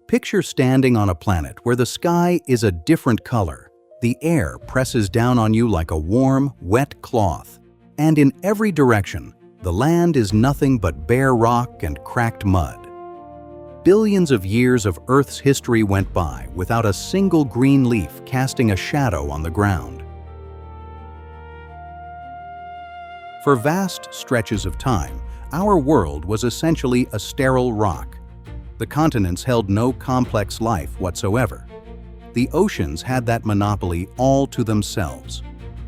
Picture standing on a planet where the sky is a different color. The air presses down on you like a warm, wet cloth. And in every direction, the land is nothing but bare rock and cracked mud. Billions of years of Earth's history went by without a single green leaf casting a shadow on the ground. For vast stretches of time, our world was essentially a sterile rock. The continents held no complex life whatsoever. The oceans had that monopoly all to themselves.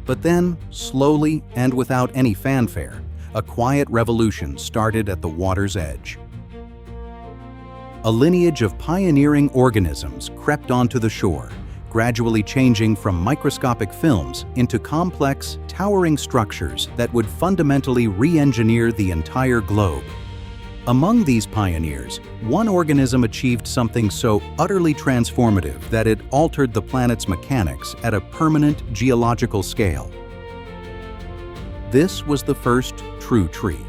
But then, slowly and without any fanfare, a quiet revolution started at the water's edge. A lineage of pioneering organisms crept onto the shore, gradually changing from microscopic films into complex, towering structures that would fundamentally re-engineer the entire globe. Among these pioneers, one organism achieved something so utterly transformative that it altered the planet's mechanics at a permanent geological scale. This was the first true tree.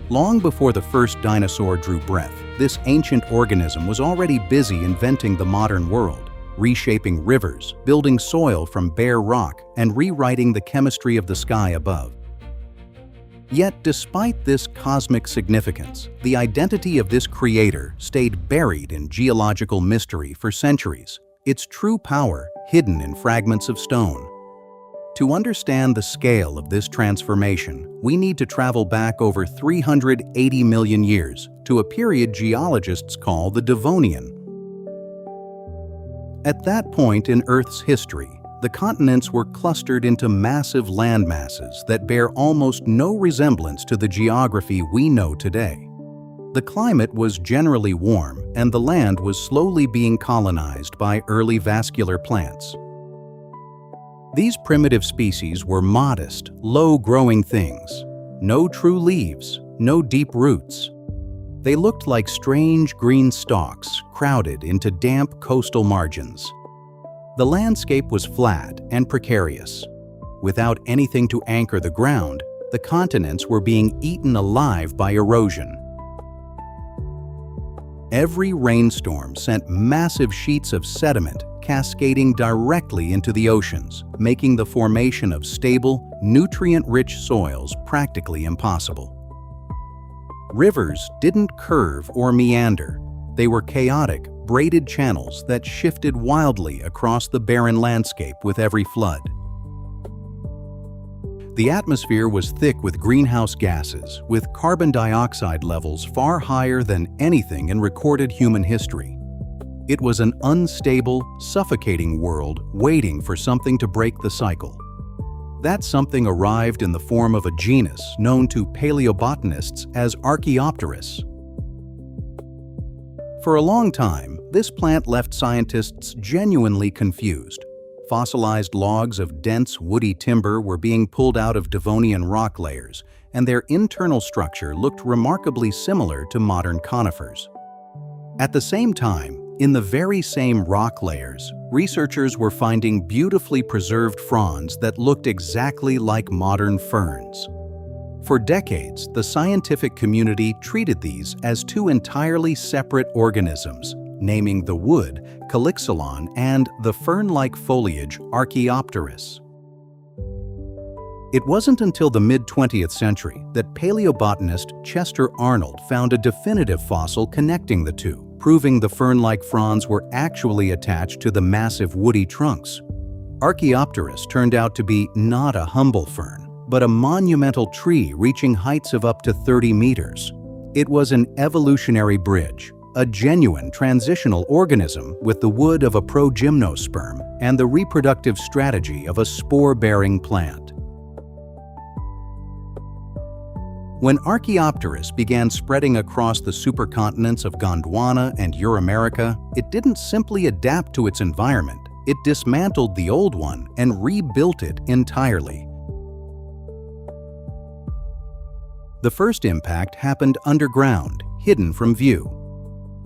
Long before the first dinosaur drew breath, this ancient organism was already busy inventing the modern world, reshaping rivers, building soil from bare rock, and rewriting the chemistry of the sky above. Yet, despite this cosmic significance, the identity of this creator stayed buried in geological mystery for centuries, its true power hidden in fragments of stone. To understand the scale of this transformation, we need to travel back over 380 million years to a period geologists call the Devonian. At that point in Earth's history, the continents were clustered into massive landmasses that bear almost no resemblance to the geography we know today. The climate was generally warm, and the land was slowly being colonized by early vascular plants. These primitive species were modest, low-growing things. No true leaves, no deep roots. They looked like strange green stalks crowded into damp coastal margins. The landscape was flat and precarious. Without anything to anchor the ground, the continents were being eaten alive by erosion. Every rainstorm sent massive sheets of sediment cascading directly into the oceans, making the formation of stable, nutrient-rich soils practically impossible. Rivers didn't curve or meander. They were chaotic, braided channels that shifted wildly across the barren landscape with every flood. The atmosphere was thick with greenhouse gases, with carbon dioxide levels far higher than anything in recorded human history. It was an unstable, suffocating world waiting for something to break the cycle. That something arrived in the form of a genus known to paleobotanists as Archaeopteris. For a long time, this plant left scientists genuinely confused. Fossilized logs of dense, woody timber were being pulled out of Devonian rock layers, and their internal structure looked remarkably similar to modern conifers. At the same time, in the very same rock layers, researchers were finding beautifully preserved fronds that looked exactly like modern ferns. For decades, the scientific community treated these as two entirely separate organisms, naming the wood Calixylon and the fern-like foliage Archaeopteris. It wasn't until the mid-20th century that paleobotanist Chester Arnold found a definitive fossil connecting the two, proving the fern-like fronds were actually attached to the massive woody trunks. Archaeopteris turned out to be not a humble fern, but a monumental tree reaching heights of up to 30 meters. It was an evolutionary bridge, a genuine transitional organism with the wood of a progymnosperm and the reproductive strategy of a spore-bearing plant. When Archaeopteris began spreading across the supercontinents of Gondwana and Euramerica, it didn't simply adapt to its environment, it dismantled the old one and rebuilt it entirely. The first impact happened underground, hidden from view.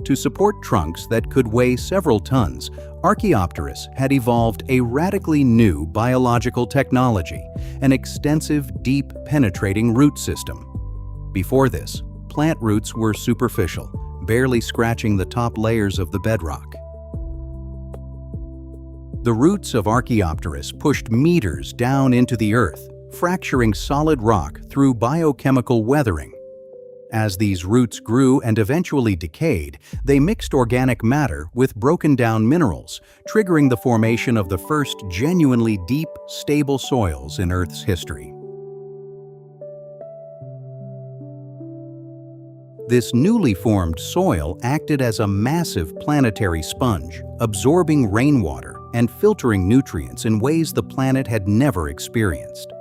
To support trunks that could weigh several tons, Archaeopteris had evolved a radically new biological technology, an extensive, deep, penetrating root system. Before this, plant roots were superficial, barely scratching the top layers of the bedrock. The roots of Archaeopteris pushed meters down into the earth, fracturing solid rock through biochemical weathering. As these roots grew and eventually decayed, they mixed organic matter with broken-down minerals, triggering the formation of the first genuinely deep, stable soils in Earth's history. This newly formed soil acted as a massive planetary sponge, absorbing rainwater and filtering nutrients in ways the planet had never experienced.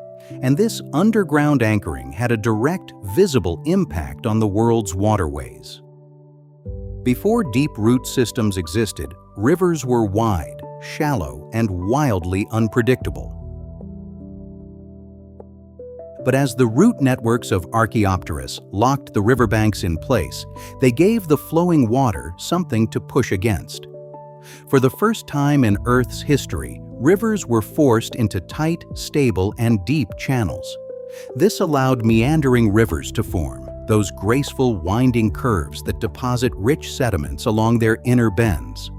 And this underground anchoring had a direct, visible impact on the world's waterways. Before deep root systems existed, rivers were wide, shallow, and wildly unpredictable. But as the root networks of Archaeopteris locked the riverbanks in place, they gave the flowing water something to push against. For the first time in Earth's history, rivers were forced into tight, stable, and deep channels. This allowed meandering rivers to form, those graceful, winding curves that deposit rich sediments along their inner bends.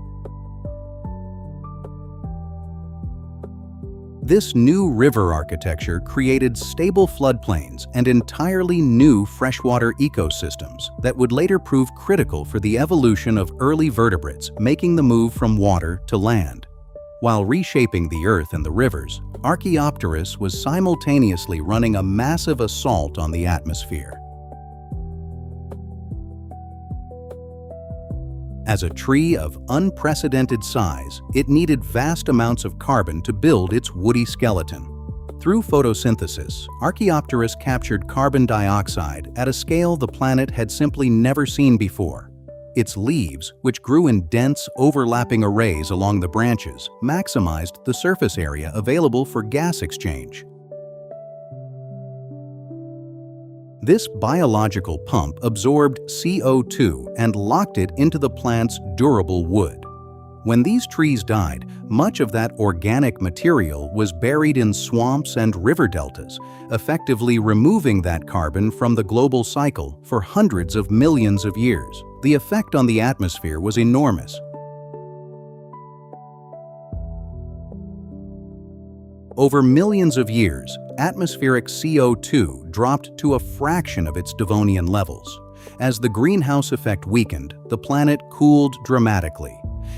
This new river architecture created stable floodplains and entirely new freshwater ecosystems that would later prove critical for the evolution of early vertebrates making the move from water to land. While reshaping the earth and the rivers, Archaeopteris was simultaneously running a massive assault on the atmosphere. As a tree of unprecedented size, it needed vast amounts of carbon to build its woody skeleton. Through photosynthesis, Archaeopteris captured carbon dioxide at a scale the planet had simply never seen before. Its leaves, which grew in dense, overlapping arrays along the branches, maximized the surface area available for gas exchange. This biological pump absorbed CO2 and locked it into the plant's durable wood. When these trees died, much of that organic material was buried in swamps and river deltas, effectively removing that carbon from the global cycle for hundreds of millions of years. The effect on the atmosphere was enormous. Over millions of years, atmospheric CO2 dropped to a fraction of its Devonian levels. As the greenhouse effect weakened, the planet cooled dramatically.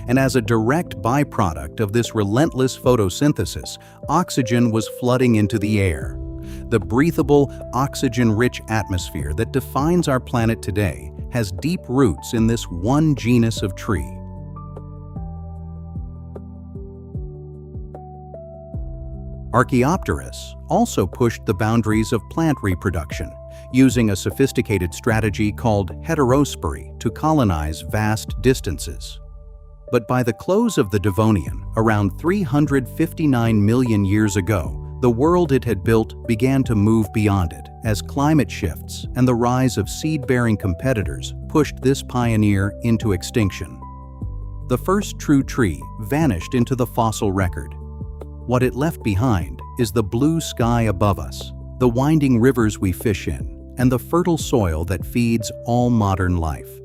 And as a direct byproduct of this relentless photosynthesis, oxygen was flooding into the air. The breathable, oxygen-rich atmosphere that defines our planet today has deep roots in this one genus of tree. Archaeopteris also pushed the boundaries of plant reproduction, using a sophisticated strategy called heterospory to colonize vast distances. But by the close of the Devonian, around 359 million years ago, the world it had built began to move beyond it as climate shifts and the rise of seed-bearing competitors pushed this pioneer into extinction. The first true tree vanished into the fossil record. What it left behind is the blue sky above us, the winding rivers we fish in, and the fertile soil that feeds all modern life.